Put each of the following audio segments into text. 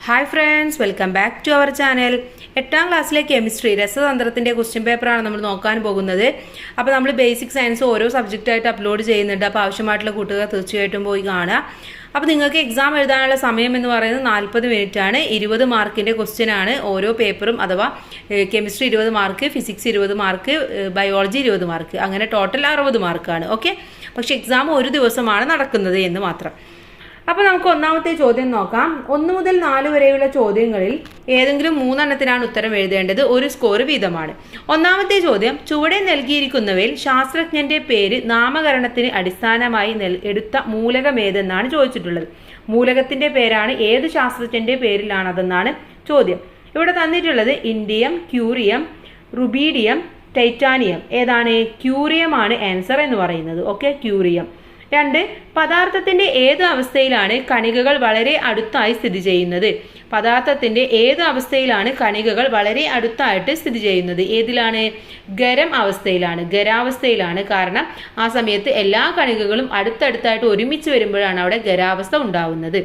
Hi friends, welcome back to our channel. 8ാം ക്ലാസ്സിലെ chemistry രസതന്ത്രത്തിൻ്റെ question പേപ്പറാണ് നമ്മൾ നോക്കാൻ പോകുന്നത്. അപ്പോൾ നമ്മൾ ബേസിക് സയൻസ് ഓരോ സബ്ജക്റ്റായിട്ട് അപ്ലോഡ് ചെയ്യുന്നുണ്ട്. അപ്പോൾ ആവശ്യമായിട്ടുള്ള കൂട്ടുകാർ തീർച്ചയായിട്ടും പോയി കാണുക. അപ്പോൾ നിങ്ങൾക്ക് എക്സാം എഴുതാനുള്ള സമയം എന്ന് പറയുന്നത് 40 മിനിറ്റാണ്. 20 മാർക്കിൻ്റെ ക്വസ്റ്റ്യൻ ആണ് ഓരോ പേപ്പറും. അഥവാ chemistry 20 mark, physics 20 mark, biology 20 mark, അങ്ങനെ ടോട്ടൽ 60 മാർക്കാണ്. ഓക്കെ, പക്ഷേ എക്സാം ഒരു ദിവസമാണ് നടക്കുന്നത് എന്ന് മാത്രം. അപ്പോൾ നമുക്ക് ഒന്നാമത്തെ ചോദ്യം നോക്കാം. 1 മുതൽ 4 വരെയുള്ള ചോദ്യങ്ങളിൽ ഏതെങ്കിലും 3 എണ്ണത്തിനാണ് ഉത്തരം എഴുതേണ്ടത്. ഒരു സ്കോർ വീതമാണ്. ഒന്നാമത്തെ ചോദ്യം, ചുവടെ നൽകിയിരിക്കുന്നവയിൽ ശാസ്ത്രജ്ഞന്റെ പേര് നാമകരണത്തിന് അടിസ്ഥാനമായി എടുത്ത മൂലകം ഏതെന്നാണ് ചോദിച്ചിട്ടുള്ളത്. മൂലകത്തിന്റെ പേരാണ് ഏത് ശാസ്ത്രജ്ഞന്റെ പേരിലാണതെന്നാണ് ചോദ്യം. ഇവിടെ തന്നിട്ടുള്ളത് ഇൻഡിയം, ക്യൂറിയം, റുബീഡിയം, ടൈറ്റാനിയം. ഏതാണ്? ക്യൂറിയം ആണ് ആൻസർ എന്ന് പറയുന്നത്. Okay, curium. 2, പദാർത്ഥത്തിന്റെ ഏത് അവസ്ഥയിലാണ് കണികകൾ വളരെ അടുത്തായി സ്ഥിതി ചെയ്യുന്നത്? പദാർത്ഥത്തിന്റെ ഏത് അവസ്ഥയിലാണ് കണികകൾ വളരെ അടുത്തായിട്ട് സ്ഥിതി ചെയ്യുന്നത്? ഏതിലാണ്? ഖരം അവസ്ഥയിലാണ്, ഖരാവസ്ഥയിലാണ്. കാരണം ആ സമയത്ത് എല്ലാ കണികകളും അടുത്തടുത്തായിട്ട് ഒരുമിച്ച് വരുമ്പോഴാണ് അവിടെ ഖരാവസ്ഥ ഉണ്ടാവുന്നത്.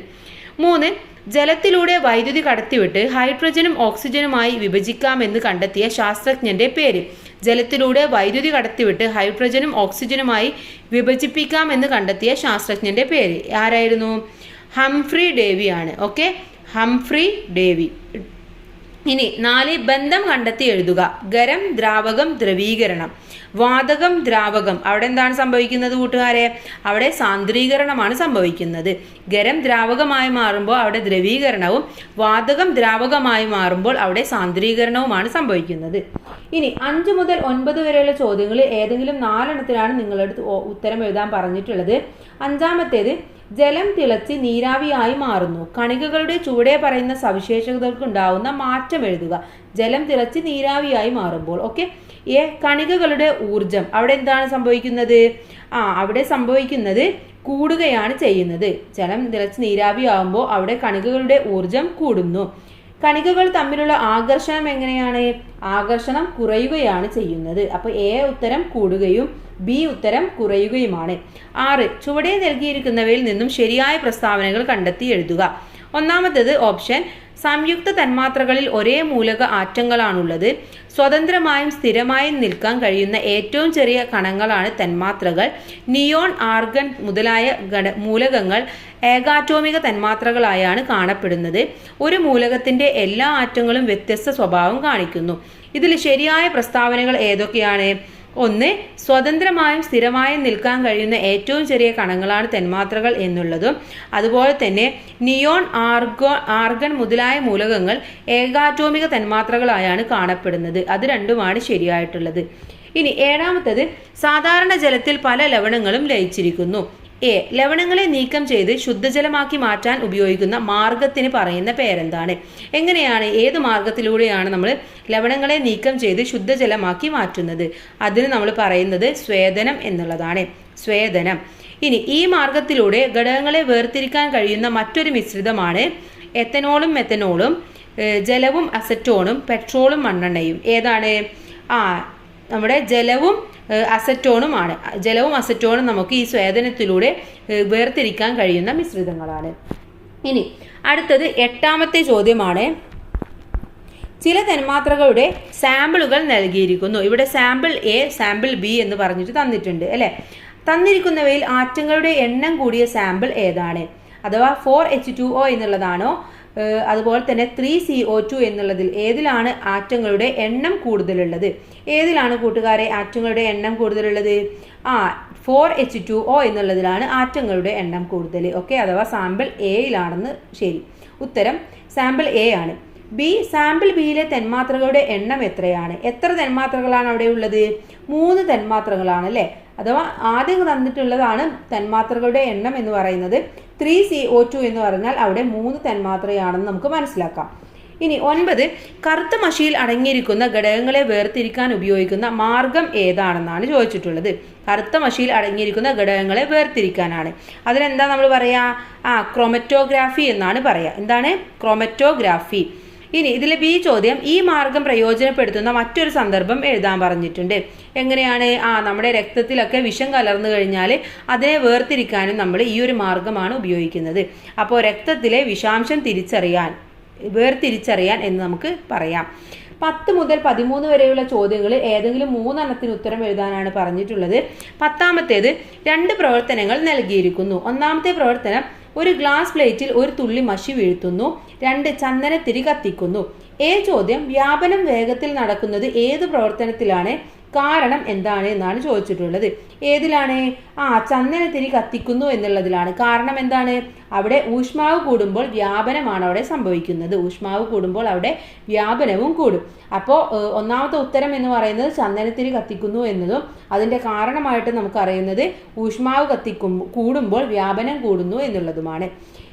3, ജലത്തിലൂടെ വൈദ്യുതി കടത്തിവിട്ട് ഹൈഡ്രജനും ഓക്സിജനുമായി വിഭജിക്കാമെന്ന് കണ്ടെത്തിയ ശാസ്ത്രജ്ഞന്റെ പേര്. ജലത്തിലൂടെ വൈദ്യുതി കടത്തിവിട്ട് ഹൈഡ്രജനും ഓക്സിജനുമായി വിഭജിപ്പിക്കാമെന്ന് കണ്ടെത്തിയ ശാസ്ത്രജ്ഞന്റെ പേര് ആരായിരുന്നു? ഹംഫ്രി ഡേവി ആണ്. Okay, Humphrey Davy. ഇനി 4, ബന്ധം കണ്ടെത്തി എഴുതുക. ഖരം, ദ്രാവകം, ദ്രവീകരണം. വാതകം, ദ്രാവകം. അവിടെ എന്താണ് സംഭവിക്കുന്നത് കൂട്ടുകാരെ? അവിടെ സാന്ദ്രീകരണമാണ് സംഭവിക്കുന്നത്. ഖരം ദ്രാവകമായി മാറുമ്പോൾ അവിടെ ദ്രവീകരണവും, വാതകം ദ്രാവകമായി മാറുമ്പോൾ അവിടെ സാന്ദ്രീകരണവുമാണ് സംഭവിക്കുന്നത്. ഇനി 5 മുതൽ 9 വരെയുള്ള ചോദ്യങ്ങളിൽ ഏതെങ്കിലും 4 എണ്ണത്തിലാണ് നിങ്ങളടുത്ത് ഉത്തരം എഴുതാൻ പറഞ്ഞിട്ടുള്ളത്. 5ാമത്തേത്, ജലം തിളച്ച് നീരാവിയായി മാറുന്നു. കണികകളുടെ ചുവടെ പറയുന്ന സവിശേഷതകൾക്കുണ്ടാവുന്ന മാറ്റം എഴുതുക. ജലം തിളച്ച് നീരാവിയായി മാറുമ്പോൾ. ഓക്കെ, കണികകളുടെ ഊർജം. അവിടെ എന്താണ് സംഭവിക്കുന്നത്? അവിടെ സംഭവിക്കുന്നത് കൂടുകയാണ് ചെയ്യുന്നത്. ജലം തിളച്ച് നീരാവിയാകുമ്പോൾ അവിടെ കണികകളുടെ ഊർജം കൂടുന്നു. കണികകൾ തമ്മിലുള്ള ആകർഷണം എങ്ങനെയാണ്? ആകർഷണം കുറയുകയാണ് ചെയ്യുന്നത്. അപ്പോൾ ഉത്തരം കൂടുകയും ബി ഉത്തരം കുറയുകയുമാണ്. 6, ചുവടെ നൽകിയിരിക്കുന്നവയിൽ നിന്നും ശരിയായ പ്രസ്താവനകൾ കണ്ടെത്തി എഴുതുക. ഒന്നാമത്തേത് ഓപ്ഷൻ, സംയുക്ത തന്മാത്രകളിൽ ഒരേ മൂലക ആറ്റങ്ങളാണുള്ളത്. സ്വതന്ത്രമായും സ്ഥിരമായും നിൽക്കാൻ കഴിയുന്ന ഏറ്റവും ചെറിയ കണങ്ങളാണ് തന്മാത്രകൾ. നിയോൺ, ആർഗൺ മുതലായ മൂലകങ്ങൾ ഏകാറ്റോമിക തന്മാത്രകളായാണ് കാണപ്പെടുന്നത്. ഒരു മൂലകത്തിന്റെ എല്ലാ ആറ്റങ്ങളും വ്യത്യസ്ത സ്വഭാവം കാണിക്കുന്നു. ഇതിൽ ശരിയായ പ്രസ്താവനകൾ ഏതൊക്കെയാണ്? 1, സ്വതന്ത്രമായും സ്ഥിരമായും നിൽക്കാൻ കഴിയുന്ന ഏറ്റവും ചെറിയ കണങ്ങളാണ് തന്മാത്രകൾ എന്നുള്ളതും, അതുപോലെ തന്നെ നിയോൺ, ആർഗൺ മുതലായ മൂലകങ്ങൾ ഏകാറ്റോമിക തന്മാത്രകളായാണ് കാണപ്പെടുന്നത്. അത് രണ്ടുമാണ് ശരിയായിട്ടുള്ളത്. ഇനി 7ാമത്തേത്, സാധാരണ ജലത്തിൽ പല ലവണങ്ങളും ലയിച്ചിരിക്കുന്നു. ലവണങ്ങളെ നീക്കം ചെയ്ത് ശുദ്ധജലമാക്കി മാറ്റാൻ ഉപയോഗിക്കുന്ന മാർഗത്തിന് പറയുന്ന പേരെന്താണ്? എങ്ങനെയാണ്, ഏത് മാർഗത്തിലൂടെയാണ് നമ്മൾ ലവണങ്ങളെ നീക്കം ചെയ്ത് ശുദ്ധജലമാക്കി മാറ്റുന്നത്? അതിന് നമ്മൾ പറയുന്നത് സ്വേദനം എന്നുള്ളതാണ്. സ്വേദനം. ഇനി ഈ മാർഗത്തിലൂടെ ഘടകങ്ങളെ വേർതിരിക്കാൻ കഴിയുന്ന മറ്റൊരു മിശ്രിതമാണ് എത്തനോളും മെത്തനോളും, ജലവും അസറ്റോണും, പെട്രോളും മണ്ണെണ്ണയും. ഏതാണ്? നമ്മുടെ ജലവും അസറ്റോണുമാണ്. ജലവും അസറ്റോണും നമുക്ക് ഈ സ്വേദനത്തിലൂടെ വേർതിരിക്കാൻ കഴിയുന്ന മിശ്രിതങ്ങളാണ്. ഇനി അടുത്തത് 8ാമത്തെ ചോദ്യമാണ്. ചില തന്മാത്രകളുടെ സാമ്പിളുകൾ നൽകിയിരിക്കുന്നു. ഇവിടെ സാമ്പിൾ എ, സാമ്പിൾ ബി എന്ന് പറഞ്ഞിട്ട് തന്നിട്ടുണ്ട് അല്ലെ. തന്നിരിക്കുന്നവയിൽ ആറ്റങ്ങളുടെ എണ്ണം കൂടിയ സാമ്പിൾ ഏതാണ്? അഥവാ 4H2O എന്നുള്ളതാണോ, അതുപോലെ തന്നെ 3CO2 എന്നുള്ളതിൽ ഏതിലാണ് ആറ്റങ്ങളുടെ എണ്ണം കൂടുതലുള്ളത്? ഏതിലാണ് കൂട്ടുകാരെ ആറ്റങ്ങളുടെ എണ്ണം കൂടുതലുള്ളത്? 4H2O എന്നുള്ളതിലാണ് ആറ്റങ്ങളുടെ എണ്ണം കൂടുതൽ. ഓക്കെ, അഥവാ സാമ്പിൾ എയിലാണെന്ന്. ശരി, ഉത്തരം സാമ്പിൾ എ ആണ്. ബി, സാമ്പിൾ ബിയിലെ തന്മാത്രകളുടെ എണ്ണം എത്രയാണ്? എത്ര തന്മാത്രകളാണ് അവിടെ ഉള്ളത്? 3 തന്മാത്രകളാണ് അല്ലേ. അഥവാ ആദ്യം തന്നിട്ടുള്ളതാണ് തന്മാത്രകളുടെ എണ്ണം എന്ന് പറയുന്നത്. 3CO2 എന്ന് പറഞ്ഞാൽ അവിടെ 3 തന്മാത്രയാണെന്ന് നമുക്ക് മനസ്സിലാക്കാം. ഇനി 9, കറുത്ത മഷിയിൽ അടങ്ങിയിരിക്കുന്ന ഘടകങ്ങളെ വേർതിരിക്കാൻ ഉപയോഗിക്കുന്ന മാർഗം ഏതാണെന്നാണ് ചോദിച്ചിട്ടുള്ളത്. കറുത്ത മഷിയിൽ അടങ്ങിയിരിക്കുന്ന ഘടകങ്ങളെ വേർതിരിക്കാനാണ്. അതിനെന്താ നമ്മൾ പറയാ? ക്രോമറ്റോഗ്രാഫി എന്നാണ് പറയാ. എന്താണ്? ക്രോമറ്റോഗ്രാഫി. ഇനി ഇതിലെ ബി ചോദ്യം, ഈ മാർഗം പ്രയോജനപ്പെടുത്തുന്ന മറ്റൊരു സന്ദർഭം എഴുതാൻ പറഞ്ഞിട്ടുണ്ട്. എങ്ങനെയാണ്? നമ്മുടെ രക്തത്തിലൊക്കെ വിഷം കലർന്നു കഴിഞ്ഞാൽ അതിനെ വേർതിരിക്കാനും നമ്മൾ ഈ ഒരു മാർഗമാണ് ഉപയോഗിക്കുന്നത്. അപ്പോൾ രക്തത്തിലെ വിഷാംശം തിരിച്ചറിയാൻ വേർതിരിച്ചറിയാൻ എന്ന് നമുക്ക് പറയാം. 10 മുതൽ 13 വരെയുള്ള ചോദ്യങ്ങൾ ഏതെങ്കിലും 3 എണ്ണത്തിന് ഉത്തരം എഴുതാനാണ് പറഞ്ഞിട്ടുള്ളത്. 10ാമത്തേത് 2 പ്രവർത്തനങ്ങൾ നൽകിയിരിക്കുന്നു. 1ാമത്തെ പ്രവർത്തനം, ഒരു ഗ്ലാസ് പ്ലേറ്റിൽ ഒരു തുള്ളി മഷി വീഴ്ത്തുന്നു. 2 ചന്ദനത്തിരി കത്തിക്കുന്നു. ചോദ്യം, വ്യാപനം വേഗത്തിൽ നടക്കുന്നത് ഏത് പ്രവർത്തനത്തിലാണ്? കാരണം എന്താണ് എന്നാണ് ചോദിച്ചിട്ടുള്ളത്. ഏതിലാണ്? ചന്ദനത്തിരി കത്തിക്കുന്നു എന്നുള്ളതിലാണ്. കാരണം എന്താണ്? അവിടെ ഊഷ്മാവ് കൂടുമ്പോൾ വ്യാപനമാണ് അവിടെ സംഭവിക്കുന്നത്. ഊഷ്മാവ് കൂടുമ്പോൾ അവിടെ വ്യാപനവും കൂടും. അപ്പോൾ 1ാമത്തെ ഉത്തരം എന്ന് പറയുന്നത് ചന്ദനത്തിരി കത്തിക്കുന്നു എന്നതും അതിൻ്റെ കാരണമായിട്ട് നമുക്കറിയുന്നത് ഊഷ്മാവ് കൂടുമ്പോൾ വ്യാപനം കൂടുന്നു എന്നുള്ളതുമാണ്.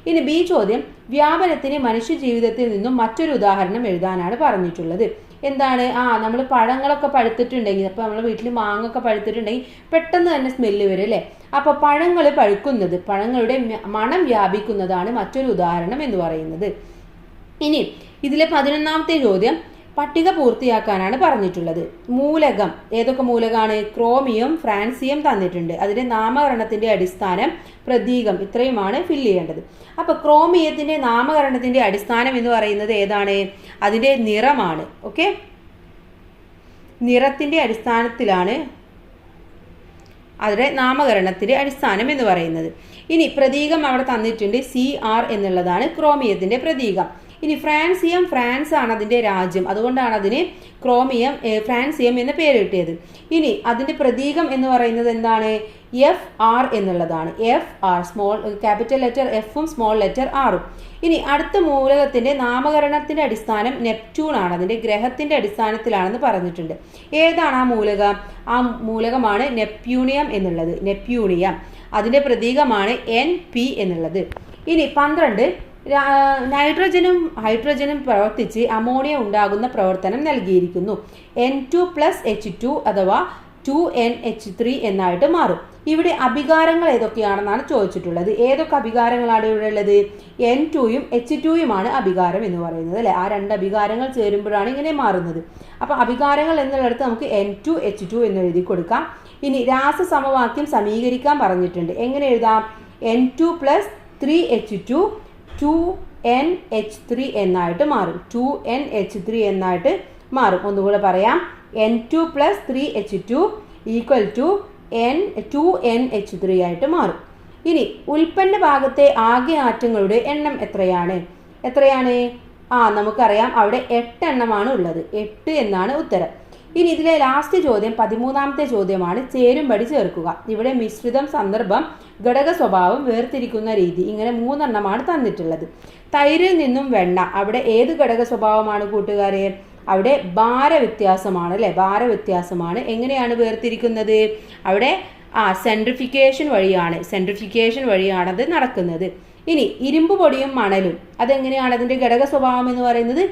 ഇനി ബി ചോദ്യം, വ്യാപനത്തിന് മനുഷ്യ ജീവിതത്തിൽ നിന്നും മറ്റൊരു ഉദാഹരണം എഴുതാനാണ് പറഞ്ഞിട്ടുള്ളത്. എന്താണ്? നമ്മൾ പഴങ്ങളൊക്കെ പഴുത്തിട്ടുണ്ടെങ്കിൽ, അപ്പോൾ നമ്മൾ വീട്ടിൽ മാങ്ങൊക്കെ പഴുത്തിട്ടുണ്ടെങ്കിൽ പെട്ടെന്ന് തന്നെ സ്മെല്ല് വരും അല്ലേ? അപ്പോൾ പഴങ്ങൾ പഴുക്കുന്നത്, പഴങ്ങളുടെ മണം വ്യാപിക്കുന്നതാണ് മറ്റൊരു ഉദാഹരണം എന്ന് പറയുന്നത്. ഇനി ഇതിലെ 11ാമത്തെ ചോദ്യം പട്ടിക പൂർത്തിയാക്കാനാണ് പറഞ്ഞിട്ടുള്ളത്. മൂലകം, ഏതൊക്കെ മൂലകമാണ്? ക്രോമിയം, ഫ്രാൻസിയം തന്നിട്ടുണ്ട്. അതിന്റെ നാമകരണത്തിന്റെ അടിസ്ഥാനം, പ്രതീകം, ഇത്രയുമാണ് ഫില്ല് ചെയ്യേണ്ടത്. അപ്പൊ ക്രോമിയത്തിന്റെ നാമകരണത്തിന്റെ അടിസ്ഥാനം എന്ന് പറയുന്നത് ഏതാണ്? അതിന്റെ നിറമാണ്. ഓക്കെ, നിറത്തിന്റെ അടിസ്ഥാനത്തിലാണ് അതിന്റെ നാമകരണത്തിന്റെ അടിസ്ഥാനം എന്ന് പറയുന്നത്. ഇനി പ്രതീകം അവിടെ തന്നിട്ടുണ്ട്, CR എന്നുള്ളതാണ് ക്രോമിയത്തിന്റെ പ്രതീകം. ഇനി ഫ്രാൻസിയം, ഫ്രാൻസ് ആണ് അതിന്റെ രാജ്യം, അതുകൊണ്ടാണ് അതിന് ഫ്രാൻസിയം എന്ന പേര് കിട്ടിയത്. ഇനി അതിന്റെ പ്രതീകം എന്ന് പറയുന്നത് എന്താണ്? FR എന്നുള്ളതാണ്. FR, ക്യാപിറ്റൽ ലെറ്റർ Fഉം സ്മോൾ ലെറ്റർ Rഉം. ഇനി അടുത്ത മൂലകത്തിന്റെ നാമകരണത്തിന്റെ അടിസ്ഥാനം നെപ്റ്റ്യൂൺ ആണ്, അതിന്റെ ഗ്രഹത്തിന്റെ അടിസ്ഥാനത്തിലാണെന്ന് പറഞ്ഞിട്ടുണ്ട്. ഏതാണ് ആ മൂലകം? ആ മൂലകമാണ് നെപ്റ്റ്യൂണിയം എന്നുള്ളത്. നെപ്റ്റ്യൂണിയം, അതിന്റെ പ്രതീകമാണ് NP എന്നുള്ളത്. ഇനി 12, നൈട്രജനും ഹൈഡ്രജനും പ്രവർത്തിച്ച് അമോണിയ ഉണ്ടാകുന്ന പ്രവർത്തനം നൽകിയിരിക്കുന്നു. N2+H2 അഥവാ 2NH3 എന്നായിട്ട് മാറും. ഇവിടെ അഭികാരങ്ങൾ ഏതൊക്കെയാണെന്നാണ് ചോദിച്ചിട്ടുള്ളത്. ഏതൊക്കെ അഭികാരങ്ങളാണ് ഇവിടെ ഉള്ളത്? N2യും H2യുമാണ് അഭികാരം എന്ന് പറയുന്നത് അല്ലെ? ആ 2 അഭികാരങ്ങൾ ചേരുമ്പോഴാണ് ഇങ്ങനെ മാറുന്നത്. അപ്പൊ അഭികാരങ്ങൾ എന്നുള്ളിടത്ത് നമുക്ക് N2H2 എന്ന് എഴുതി കൊടുക്കാം. ഇനി രാസസമവാക്യം സമീകരിക്കാൻ പറഞ്ഞിട്ടുണ്ട്. എങ്ങനെ എഴുതാം? N2+3H2 2NH3 എന്നായിട്ട് മാറും. 2NH3 എന്നായിട്ട് മാറും. ഒന്നുകൂടെ പറയാം, N2+3H2 = 2NH3 ആയിട്ട് മാറും. ഇനി ഉൽപ്പന്ന ഭാഗത്തെ ആകെ ആറ്റങ്ങളുടെ എണ്ണം എത്രയാണ്? നമുക്കറിയാം, അവിടെ 8 എണ്ണമാണ് ഉള്ളത്. 8 എന്നാണ് ഉത്തരം. ഇനി ഇതിലെ ലാസ്റ്റ് ചോദ്യം 13ാമത്തെ ചോദ്യമാണ്, ചേരുംപടി ചേർക്കുക. ഇവിടെ മിശ്രിതം, സന്ദർഭം, ഘടക സ്വഭാവം, വേർതിരിക്കുന്ന രീതി, ഇങ്ങനെ 3 എണ്ണമാണ് തന്നിട്ടുള്ളത്. തൈരിൽ നിന്നും വെണ്ണ, അവിടെ ഏത് ഘടക സ്വഭാവമാണ് കൂട്ടുകാരെ? അവിടെ ഭാരവ്യത്യാസമാണ് അല്ലെ? ഭാരവ്യത്യാസമാണ്. എങ്ങനെയാണ് വേർതിരിക്കുന്നത്? അവിടെ സെൻട്രിഫിക്കേഷൻ വഴിയാണ് അത് നടക്കുന്നത്. ഇനി ഇരുമ്പ് പൊടിയും മണലും, അതെങ്ങനെയാണ്? അതിന്റെ ഘടക സ്വഭാവം എന്ന് പറയുന്നത്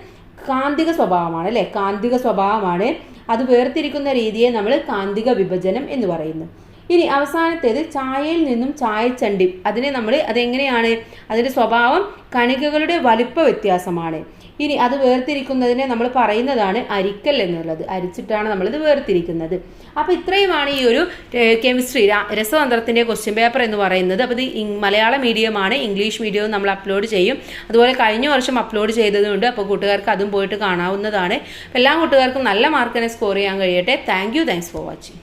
കാന്തിക സ്വഭാവമാണ് അല്ലെ? കാന്തിക സ്വഭാവമാണ്. അത് വേർതിരിക്കുന്ന രീതിയെ നമ്മൾ കാന്തിക വിഭജനം എന്ന് പറയുന്നു. ഇനി അവസാനത്തേത് ചായയിൽ നിന്നും ചായച്ചണ്ടി, അതെങ്ങനെയാണ്? അതിന്റെ സ്വഭാവം കണികകളുടെ വലിപ്പ വ്യത്യാസമാണ്. ഇനി അത് വേർതിരിക്കുന്നതിനെ നമ്മൾ പറയുന്നതാണ് അരിക്കൽ എന്നുള്ളത്. അരിച്ചിട്ടാണ് നമ്മളിത് വേർതിരിക്കുന്നത്. അപ്പോൾ ഇത്രയുമാണ് ഈ ഒരു കെമിസ്ട്രി രസതന്ത്രത്തിന്റെ ക്വസ്റ്റ്യൻ പേപ്പർ എന്ന് പറയുന്നത്. അപ്പോൾ ഇത് മലയാള മീഡിയമാണ്, ഇംഗ്ലീഷ് മീഡിയവും നമ്മൾ അപ്ലോഡ് ചെയ്യും. അതുപോലെ കഴിഞ്ഞ വർഷം അപ്ലോഡ് ചെയ്തതുകൊണ്ട്, അപ്പോൾ കൂട്ടുകാർക്ക് അതും പോയിട്ട് കാണാവുന്നതാണ്. എല്ലാ കൂട്ടുകാർക്കും നല്ല മാർക്കിനെ സ്കോർ ചെയ്യാൻ കഴിയട്ടെ. Thanks for watching.